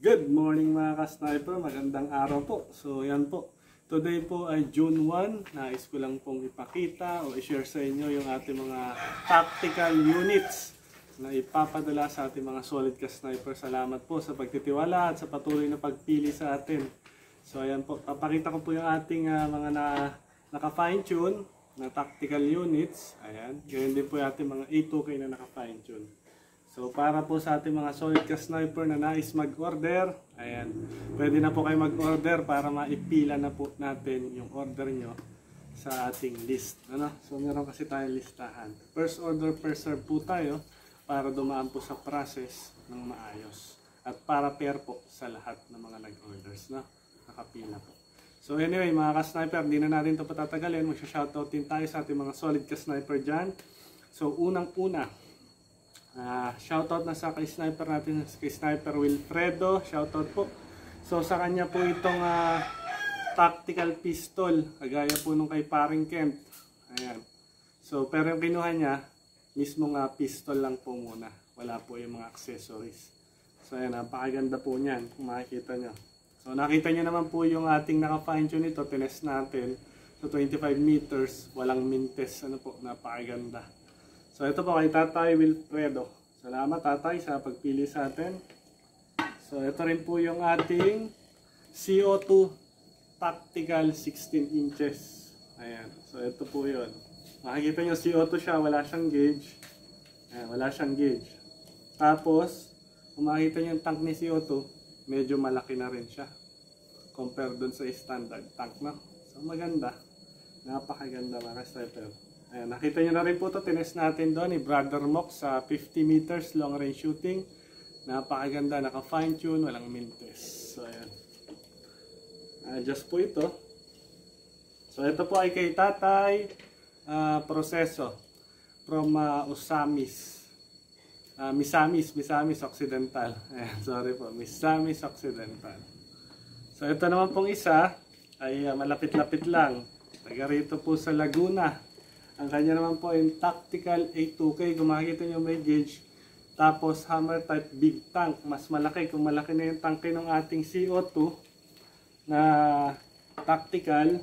Good morning mga ka-sniper, magandang araw po. So yan po, today po ay June 1. Nais ko lang pong ipakita o i-share sa inyo yung ating mga tactical units na ipapadala sa ating mga solid ka-sniper. Salamat po sa pagtitiwala at sa patuloy na pagpili sa atin. So ayan po, papakita ko po yung ating mga naka-fine-tune na tactical units. Ayan, ganyan din po yung ating mga A2K na naka-fine-tune. So para po sa ating mga solid ka-sniper na nais mag-order, ayan, pwede na po kayo mag-order para maipila na po natin yung order nyo sa ating list. Ano? So meron kasi tayong listahan. First order, first serve po tayo para dumaan po sa process ng maayos. At para pair po sa lahat ng mga nag-orders na nakapila po. So anyway mga ka-sniper, di na natin ito patatagalin. Magsha-shoutout din tayo sa ating mga solid ka-sniper dyan. So unang-una, shoutout na sa kay-sniper natin, kay Sniper Wilfredo, shoutout po. So sa kanya po itong tactical pistol, kagaya po nung kay Paring Kent. Ayan. So pero yung kinuha niya, mismo pistol lang po muna. Wala po yung mga accessories. So ayan, napakaganda po niyan kung makikita nyo. So nakita nyo naman po yung ating naka-fine-tune ito, tinest natin. So 25 meters, walang mintes, ano po, napakaganda. So ito po kay Tatay Wilfredo. Salamat Tatay sa pagpili sa atin. So ito rin po yung ating CO2 Tactical 16 inches. Ayan. So ito po yun. Makikita nyo CO2 siya, wala siyang gauge. Ayan, wala siyang gauge. Tapos, kung makikita nyo yung tank ni CO2, medyo malaki na rin siya. Compare dun sa standard tank, no? So maganda. Napakaganda mga sniper. Ayan, nakita nyo na rin po ito, tinest natin doon ni Brother Mock sa 50 meters long range shooting. Napakaganda, naka fine tune, walang mintes. So ayan. Just po ito. So ito po ay kay Tatay Proseso from Usamis. Misamis Occidental. Ayan, sorry po, Misamis Occidental. So ito naman pong isa ay malapit-lapit lang. Taga rito po sa Laguna. Ang kanya naman po ay tactical A2K, kung makikita nyo may gauge. Tapos hammer type big tank, mas malaki. Kung malaki na yung tanke ng ating CO2 na tactical,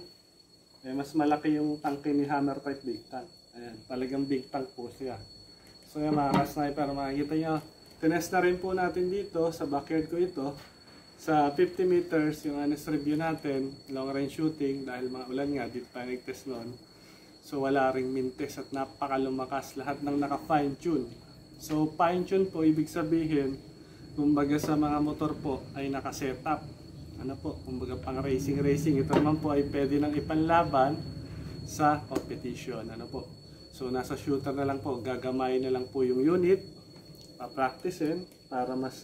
eh, mas malaki yung tanke ni hammer type big tank. Ayan, talagang big tank po siya. So yan mga ka-sniper, makikita nyo. Tinest na rin po natin dito, sa backyard ko ito. Sa 50 meters, yung honest review natin, long range shooting, dahil maulan nga, dito pa nag-test noon. So wala ring mintes at napakalumakas, lahat ng naka-fine tune. So fine tune po, ibig sabihin, kumbaga sa mga motor po ay naka-setup. Ano po, kumbaga pang racing. Ito naman po ay pwede nang ipanlaban sa competition. Ano po. So nasa shooter na lang po, gagamayin na lang po yung unit, pa-practicein para mas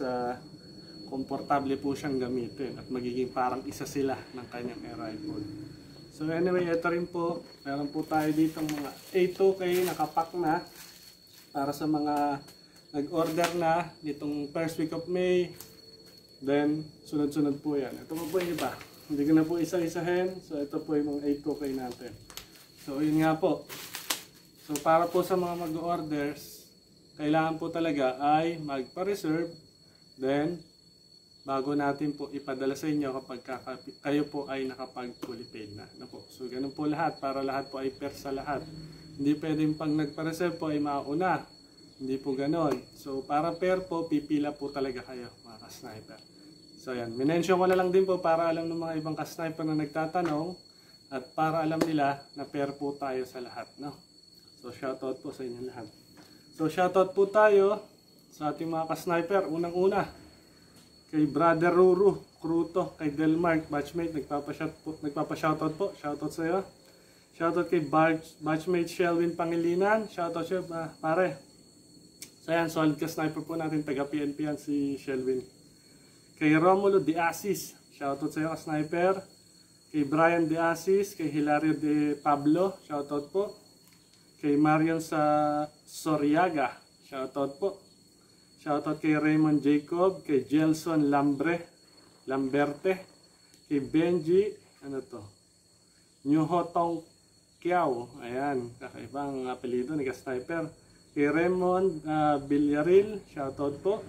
komportable po siyang gamitin at magiging parang isa sila ng kanyang air rifle. So anyway, ito rin po, meron po tayo dito mga A2K nakapack na para sa mga nag-order na nitong first week of May. Then, sunod-sunod po yan. Ito po yung iba. Hindi ko na po isa-isahin. So ito po yung mga A2K natin. So yun nga po. So para po sa mga mag-orders, kailangan po talaga ay magpa-reserve. Then, bago natin po ipadala sa inyo kapag kayo po ay nakapag-fully paid na. So ganun po lahat, para lahat po ay fair sa lahat. Hindi pwedeng pag nagpa-reserve po ay mauna. Hindi po ganun. So para fair po, pipila po talaga kayo mga ka-sniper. So yan, minention ko na lang din po para alam ng mga ibang ka-sniper na nagtatanong at para alam nila na fair po tayo sa lahat. No? So shoutout po sa inyo lahat. So shoutout po tayo sa ating mga ka-sniper. Unang-una, kay Brother Ruru Cruto, kay Delmark batchmate, nagpapa-shoutout po. Shoutout sa iyo. Shoutout kay batchmate Shelwin Pangilinan. Shoutout siya pare. So yan, solid ka-sniper po natin, taga PNP yan si Shelwin. Kay Romulo De Asis, shoutout sa iyo ka-sniper. Kay Brian De Asis, kay Hilario De Pablo, shoutout po. Kay Marion sa Soriaga, shoutout po. Shoutout kay Raymond Jacob, kay Gelson Lamberte, kay Benji, ano to? Nyuhotong Kiao, ayan, kakaibang apelido ni ka-sniper. Kay Raymond Villaril, shoutout po.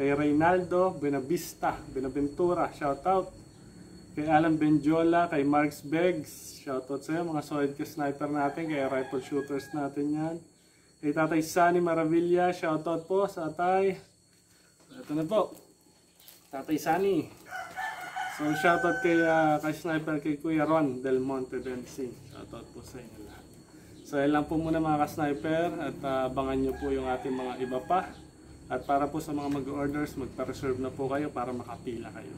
Kay Reynaldo Benaventura, shoutout. Kay Alan Benjola, kay Marks Beggs, shoutout sa iyo, mga solid ka sniper natin, kay rifle shooters natin yan. Kay Tatay Sunny Maravilla, shoutout po sa Tatay. Ito na po, Tatay Sunny. So shoutout kay sniper kay Kuya Ron Del Monte Dancing, shoutout po sa inyo lahat. So yan lang po muna mga ka-sniper, at abangan nyo po yung ating mga iba pa. At para po sa mga mag-orders, magpa-reserve na po kayo para makapila kayo.